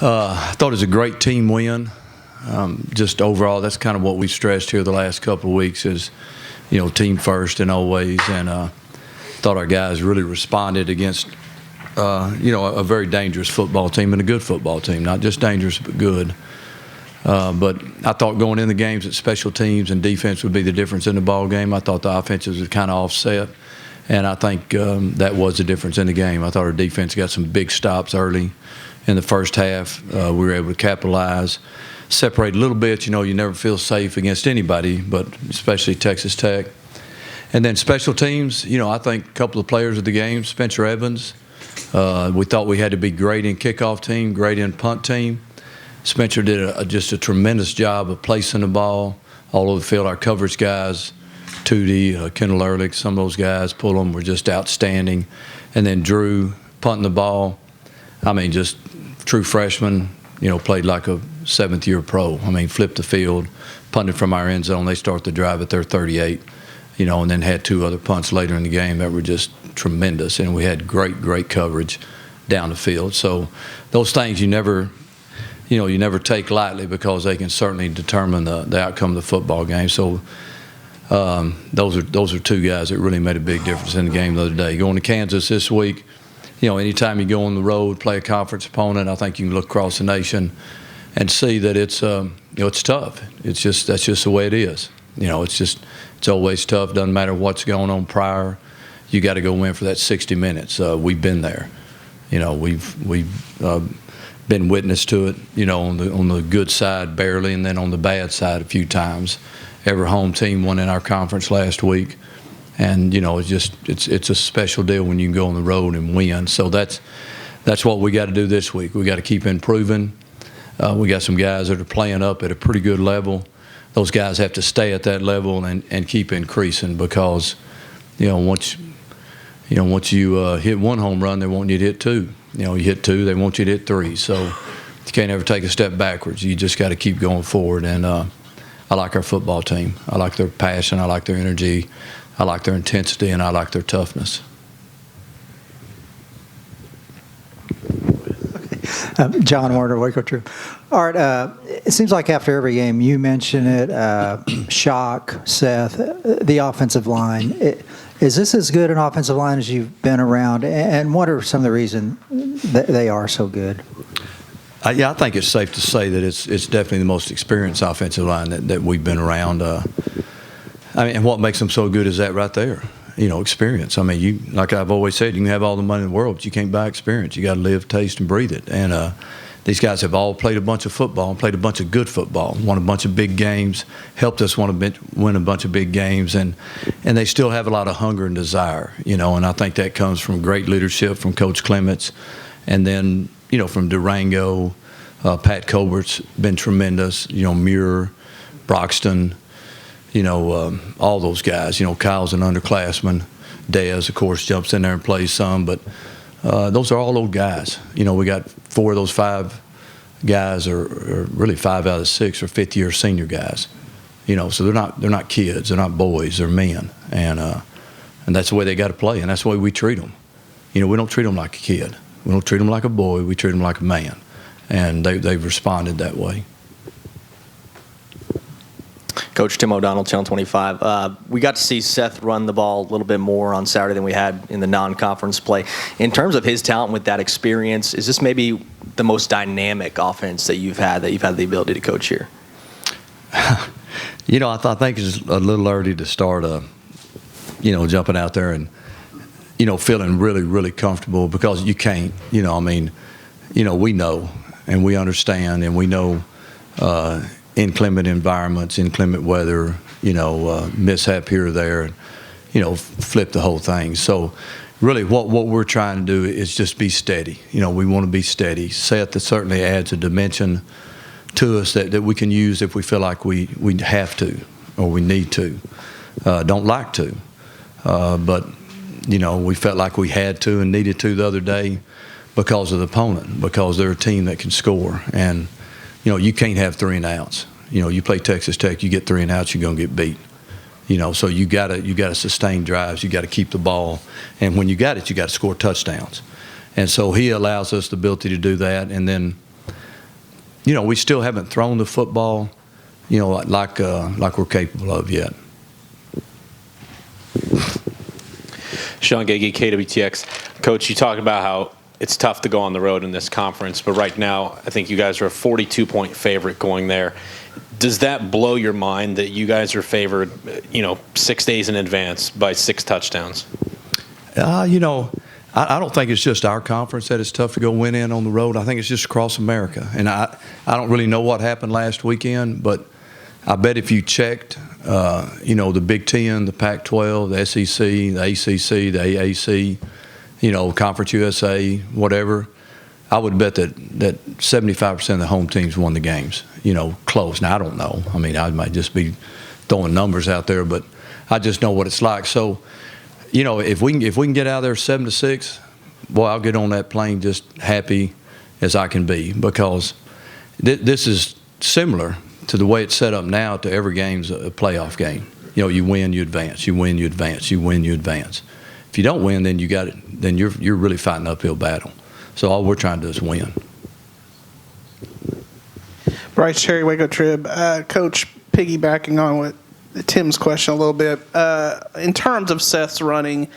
I thought it was a great team win. Just overall, that's kind of what we stressed here the last couple of weeks is, team first and always. And thought our guys really responded against, a very dangerous football team and a good football team. Not just dangerous, but good. But I thought going in the games that special teams and defense would be the difference in the ball game. I thought the offenses would kind of offset. And I think that was the difference in the game. I thought our defense got some big stops early in the first half. We were able to capitalize, separate a little bit. You never feel safe against anybody, but especially Texas Tech. And then special teams, I think a couple of players of the game, Spencer Evans, we thought we had to be great in kickoff team, great in punt team. Spencer did just a tremendous job of placing the ball all over the field. Our coverage guys, Tootie, Kendall Ehrlich, some of those guys, pull them, were just outstanding. And then Drew punting the ball. Just true freshman, played like a seventh-year pro. Flipped the field, punted from our end zone. They start the drive at their 38, and then had two other punts later in the game that were just tremendous. And we had great coverage down the field. So those things you never take lightly because they can certainly determine the outcome of the football game. So those are two guys that really made a big difference in the game the other day. Going to Kansas this week, anytime you go on the road, play a conference opponent, I think you can look across the nation and see that it's tough. That's just the way it is. It's always tough. Doesn't matter what's going on prior. You got to go in for that 60 minutes. We've been there. We've been witness to it. On the good side barely, and then on the bad side a few times. Every home team won in our conference last week, and it's a special deal when you can go on the road and win. So that's what we got to do this week. We got to keep improving. We got some guys that are playing up at a pretty good level. Those guys have to stay at that level and keep increasing because once you hit one home run, they want you to hit two. You hit two, they want you to hit three. So you can't ever take a step backwards. You just got to keep going forward. And I like our football team. I like their passion. I like their energy. I like their intensity, and I like their toughness. John Warner, Waco True. Art, it seems like after every game you mention it, Shock, Seth, the offensive line. Is this as good an offensive line as you've been around, and what are some of the reasons that they are so good? Yeah, I think it's safe to say that it's definitely the most experienced offensive line that we've been around. And what makes them so good is that right there, experience. Like I've always said, you can have all the money in the world, but you can't buy experience. You got to live, taste, and breathe it. And these guys have all played a bunch of football and played a bunch of good football, won a bunch of big games, helped us win a bunch of big games, and they still have a lot of hunger and desire, And I think that comes from great leadership from Coach Clements, and then from Durango, Pat Colbert's been tremendous. Muir, Broxton, all those guys. Kyle's an underclassman. Dez, of course, jumps in there and plays some, but those are all old guys. We got 4 of those 5 guys, or really 5 out of the 6 are fifth-year senior guys. So they're not kids, they're not boys, they're men, and that's the way they got to play, and that's the way we treat them. We don't treat them like a kid. We don't treat them like a boy. We treat them like a man, and they've responded that way. Coach Tim O'Donnell, Channel 25. We got to see Seth run the ball a little bit more on Saturday than we had in the non-conference play. In terms of his talent with that experience, is this maybe the most dynamic offense that you've had the ability to coach here? I think it's a little early to start, jumping out there and, feeling really, really comfortable because you can't. We know and we understand and we know inclement environments, inclement weather, mishap here or there, flip the whole thing. So really what we're trying to do is just be steady. We want to be steady. Seth certainly adds a dimension to us that we can use if we feel like we have to or we need to. Don't like to. But, we felt like we had to and needed to the other day because of the opponent, because they're a team that can score. And, you can't have 3 and outs. You play Texas Tech, you get 3 and outs, you're going to get beat. So you gotta sustain drives, you got to keep the ball, and when you got it, you got to score touchdowns. And so he allows us the ability to do that. And then we still haven't thrown the football, like we're capable of yet. Sean Gagey, KWTX. Coach, you talked about how it's tough to go on the road in this conference, but right now I think you guys are a 42-point favorite going there. Does that blow your mind that you guys are favored, 6 days in advance by 6 touchdowns? I don't think it's just our conference that it's tough to go win in on the road. I think it's just across America. And I don't really know what happened last weekend, but I bet if you checked, the Big Ten, the Pac-12, the SEC, the ACC, the AAC, Conference USA, whatever, I would bet that 75% of the home teams won the games, close. Now, I don't know. I mean, I might just be throwing numbers out there, but I just know what it's like. So, if we can get out of there 7-6, boy, I'll get on that plane just happy as I can be, because this is similar to the way it's set up now. To every game's a playoff game. You win, you advance. You win, you advance. You win, you advance. If you don't win, then you're really fighting an uphill battle. So all we're trying to do is win. Bryce Cherry, Waco Trib. Coach, piggybacking on what Tim's question a little bit, in terms of Seth's running,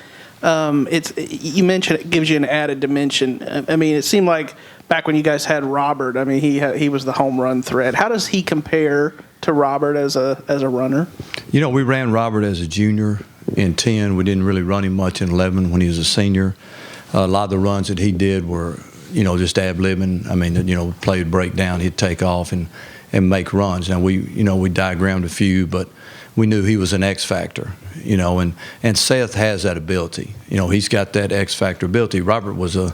you mentioned it gives you an added dimension. I mean, it seemed like back when you guys had Robert, I mean, he was the home run threat. How does he compare to Robert as a runner? We ran Robert as a junior in 10. We didn't really run him much in 11 when he was a senior. A lot of the runs that he did were, just ad-libbing. I mean, play would break down, he'd take off and make runs. Now, we diagrammed a few, but we knew he was an X factor, and Seth has that ability. He's got that X factor ability. Robert was a,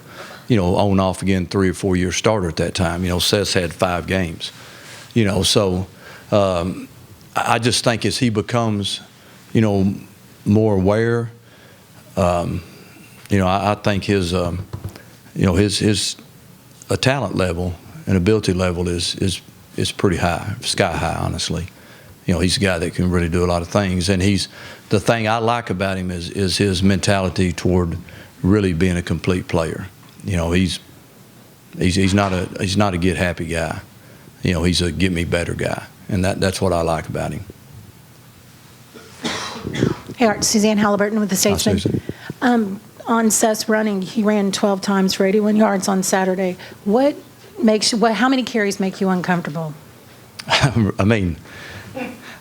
on off again 3 or 4 year starter at that time. Seth's had 5 games, so I just think as he becomes, more aware, I think his talent level and ability level is pretty high, sky high, honestly. He's a guy that can really do a lot of things, and the thing I like about him is his mentality toward really being a complete player. He's not a get happy guy. He's a get me better guy, and that's what I like about him. Hey, Art, Suzanne Halliburton with the Statesman. On Seth's running, he ran 12 times for 81 yards on Saturday. How many carries make you uncomfortable? I mean,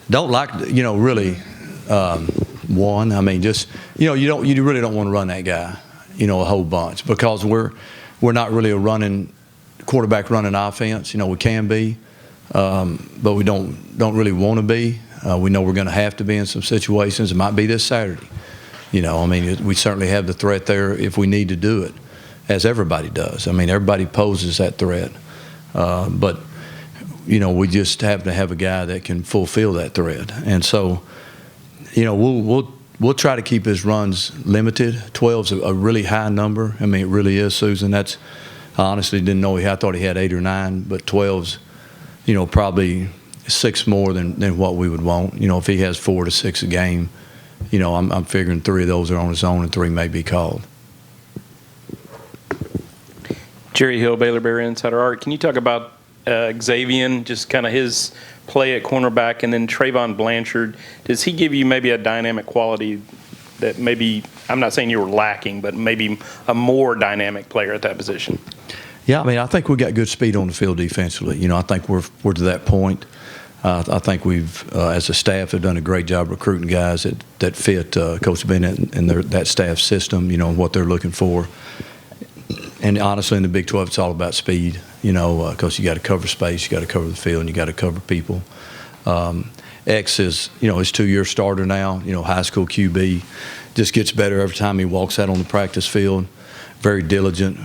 don't like, really one. I mean, just, you really don't want to run that guy, a whole bunch, because we're not really a quarterback running offense. We can be, but we don't really want to be. We know we're going to have to be in some situations. It might be this Saturday. We certainly have the threat there if we need to do it, as everybody does. I mean, everybody poses that threat. But, we just happen to have a guy that can fulfill that threat. And so, we'll try to keep his runs limited. 12's a really high number. I mean, it really is, Susan. I honestly didn't know I thought he had 8 or 9, but 12's, probably 6 more than what we would want. If he has 4 to 6 a game, I'm figuring 3 of those are on his own and 3 may be called. Jerry Hill, Baylor Bear Insider. Art, can you talk about Xavier, just kind of his play at cornerback, and then Trayvon Blanchard? Does he give you maybe a dynamic quality that maybe, I'm not saying you were lacking, but maybe a more dynamic player at that position? Yeah, I think we got good speed on the field defensively. I think we're to that point. I think we've, as a staff, have done a great job recruiting guys that fit Coach Bennett and that staff system, what they're looking for. And honestly, in the Big 12, it's all about speed, because you got to cover space, you got to cover the field, and you got to cover people. X is, his 2-year starter now, high school QB, just gets better every time he walks out on the practice field. Very diligent,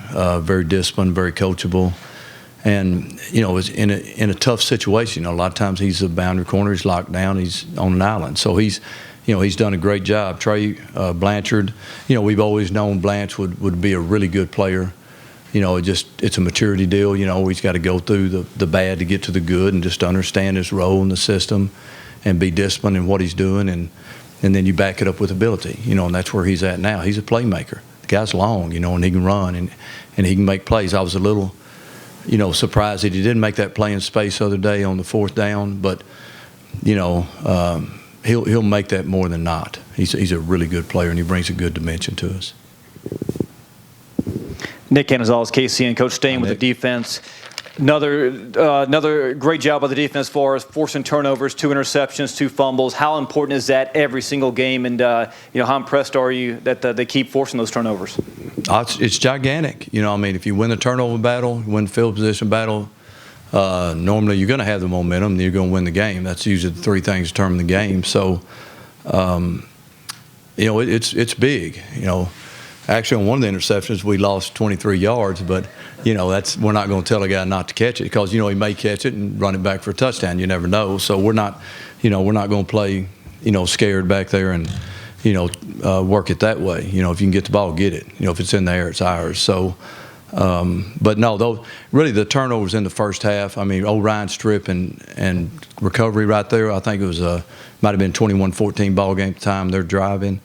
very disciplined, very coachable. And, is in a tough situation. A lot of times he's a boundary corner, he's locked down, he's on an island. So he's done a great job. Trey Blanchard, we've always known Blanche would be a really good player. It's a maturity deal. He's got to go through the bad to get to the good, and just understand his role in the system and be disciplined in what he's doing. And then you back it up with ability, and that's where he's at now. He's a playmaker. The guy's long, and he can run and he can make plays. I was a little surprised that he didn't make that play in space the other day on the 4th down, but he'll make that more than not. He's a really good player, and he brings a good dimension to us. Nick Canizales, KCN. Coach, staying with the defense. Another great job by the defense for us, forcing turnovers, 2 interceptions, 2 fumbles. How important is that every single game? And how impressed are you that they keep forcing those turnovers? It's gigantic. If you win the turnover battle, you win the field position battle, normally you're going to have the momentum, and you're going to win the game. That's usually the 3 things that determine the game. So, it's big. Actually, on one of the interceptions, we lost 23 yards, but we're not going to tell a guy not to catch it because he may catch it and run it back for a touchdown. You never know. So we're not going to play scared back there and work it that way. If you can get the ball, get it. If it's in the air, it's ours. So, but no, really the turnovers in the first half. Old Ryan Strip and recovery right there. I think it was might have been 21-14 ball game at the time. They're driving.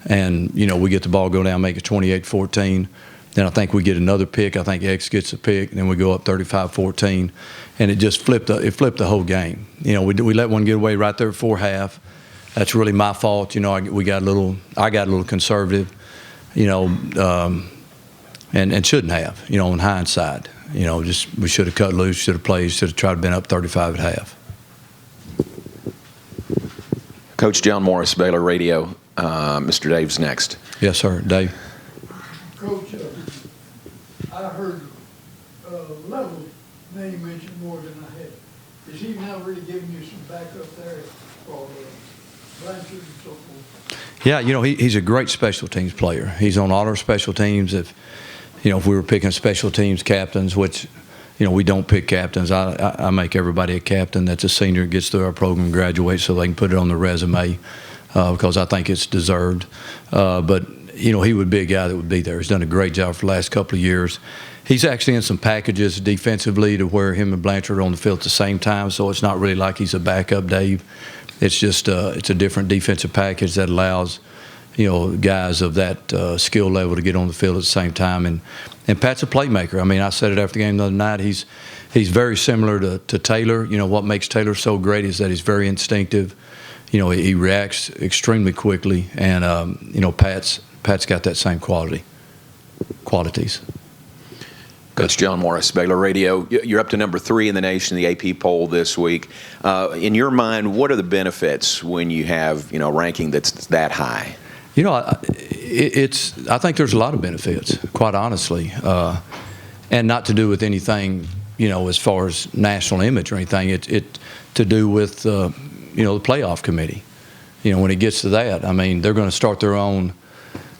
And, we get the ball, go down, make it 28-14. Then I think we get another pick. I think X gets a pick. And then we go up 35-14. And it just flipped the whole game. We let one get away right there before half. That's really my fault. I got a little conservative, and shouldn't have, in hindsight. We should have cut loose, should have played, should have tried to been up 35 at half. Coach John Morris, Baylor Radio. Mr. Dave's next. Yes, sir. Dave. Coach, I heard Level's name mentioned more than I had. Is he now really giving you some backup there for Blanchard and so forth? Yeah, he's a great special teams player. He's on all our special teams. If we were picking special teams captains, which we don't pick captains. I make everybody a captain that's a senior, gets through our program, graduates, so they can put it on their resume. Because I think it's deserved. But, he would be a guy that would be there. He's done a great job for the last couple of years. He's actually in some packages defensively to where him and Blanchard are on the field at the same time, so it's not really like he's a backup, Dave. It's just it's a different defensive package that allows, guys of that skill level to get on the field at the same time. And Pat's a playmaker. I said it after the game the other night. He's very similar to Taylor. What makes Taylor so great is that he's very instinctive. He reacts extremely quickly, and Pat's got that same qualities. Coach John Morris, Baylor Radio. You're up to number 3 in the nation, the AP poll this week. In your mind, what are the benefits when you have ranking that's that high? I think there's a lot of benefits, quite honestly, and not to do with anything as far as national image or anything. It to do with the playoff committee. When it gets to that, they're going to start their own,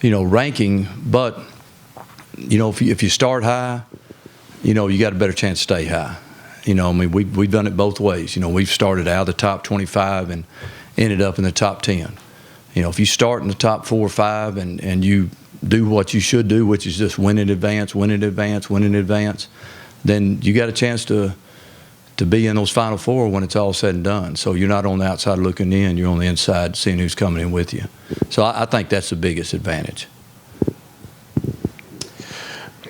ranking. But, if you start high, you got a better chance to stay high. We've done it both ways. We've started out of the top 25 and ended up in the top 10. If you start in the top 4 or 5 and you do what you should do, which is just win in advance, then you got a chance to be in those Final Four when it's all said and done. So you're not on the outside looking in, you're on the inside seeing who's coming in with you. So I think that's the biggest advantage.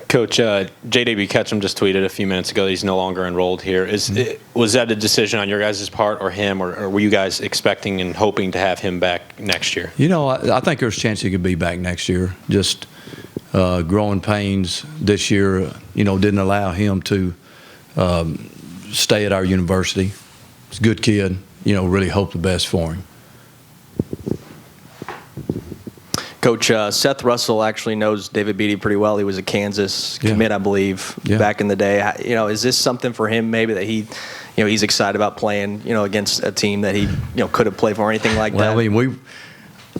Coach, J.W. Ketchum just tweeted a few minutes ago that he's no longer enrolled here. Was that a decision on your guys' part or him, or were you guys expecting and hoping to have him back next year? I think there's a chance he could be back next year. Just growing pains this year, didn't allow him to stay at our university. He's a good kid. Really hope the best for him. Coach, Seth Russell actually knows David Beatty pretty well. He was a Kansas commit, I believe, back in the day. Is this something for him maybe that he's excited about playing, against a team that he, could have played for or anything like that? We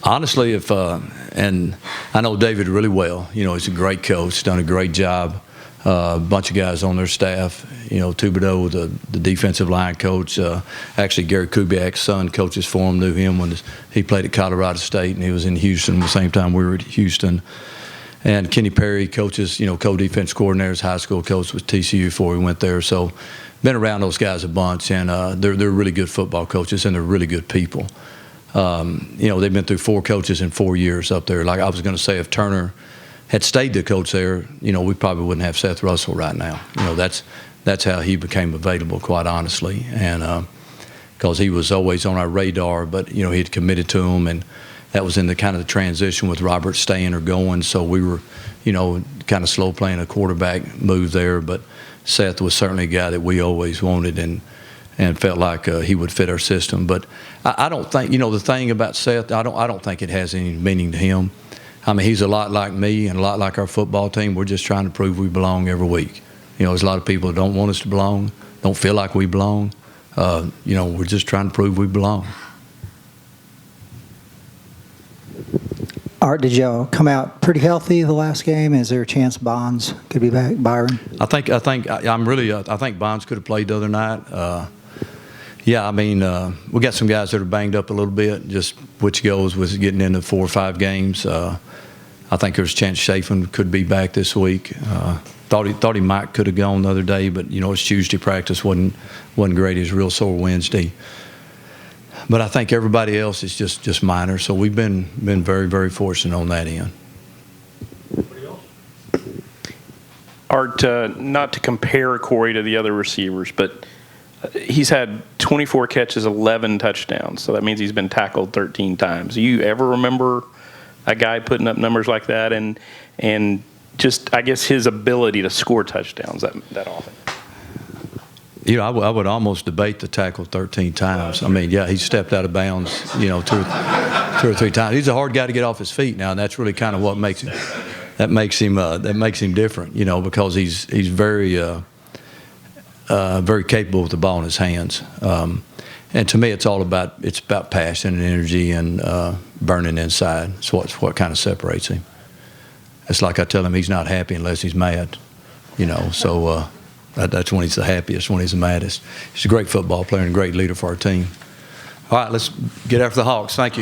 honestly, and I know David really well. He's a great coach, done a great job. A bunch of guys on their staff. Thibodeau, the defensive line coach. Actually, Gary Kubiak's son coaches for him. Knew him when he played at Colorado State, and he was in Houston at the same time we were at Houston. And Kenny Perry coaches, co-defense coordinators, high school coach with TCU before he went there. So, been around those guys a bunch, and they're really good football coaches, and they're really good people. They've been through 4 coaches in 4 years up there. Like I was going to say, if Turner had stayed the coach there, we probably wouldn't have Seth Russell right now. that's how he became available, quite honestly. And because he was always on our radar, but he had committed to him, and that was in the kind of the transition with Robert staying or going. So we were, kind of slow playing a quarterback move there. But Seth was certainly a guy that we always wanted and felt like he would fit our system. But I don't think, the thing about Seth, I don't think it has any meaning to him. I mean, he's a lot like me and a lot like our football team. We're just trying to prove we belong every week. There's a lot of people that don't want us to belong, don't feel like we belong. We're just trying to prove we belong. Art, did y'all come out pretty healthy the last game? Is there a chance Bonds could be back, Byron? I think Bonds could have played the other night. Yeah, I mean, we got some guys that are banged up a little bit, just which goes with getting into 4 or 5 games. I think there's a chance Chafin could be back this week. Thought he might could have gone the other day, but his Tuesday practice wasn't great. He was real sore Wednesday. But I think everybody else is just minor. So we've been very, very fortunate on that end. Art, not to compare Corey to the other receivers, but he's had 24 catches, 11 touchdowns. So that means he's been tackled 13 times. Do you ever remember a guy putting up numbers like that? And just, I guess, his ability to score touchdowns that often. I would almost debate the tackle 13 times. I mean, yeah, he stepped out of bounds, 2 or 3 times. He's a hard guy to get off his feet now, and that's really kind of what makes him different, because he's very very capable with the ball in his hands. And to me, it's about passion and energy and burning inside. It's what kind of separates him. It's like I tell him he's not happy unless he's mad, So that's when he's the happiest, when he's the maddest. He's a great football player and a great leader for our team. All right, let's get after the Hawks. Thank you.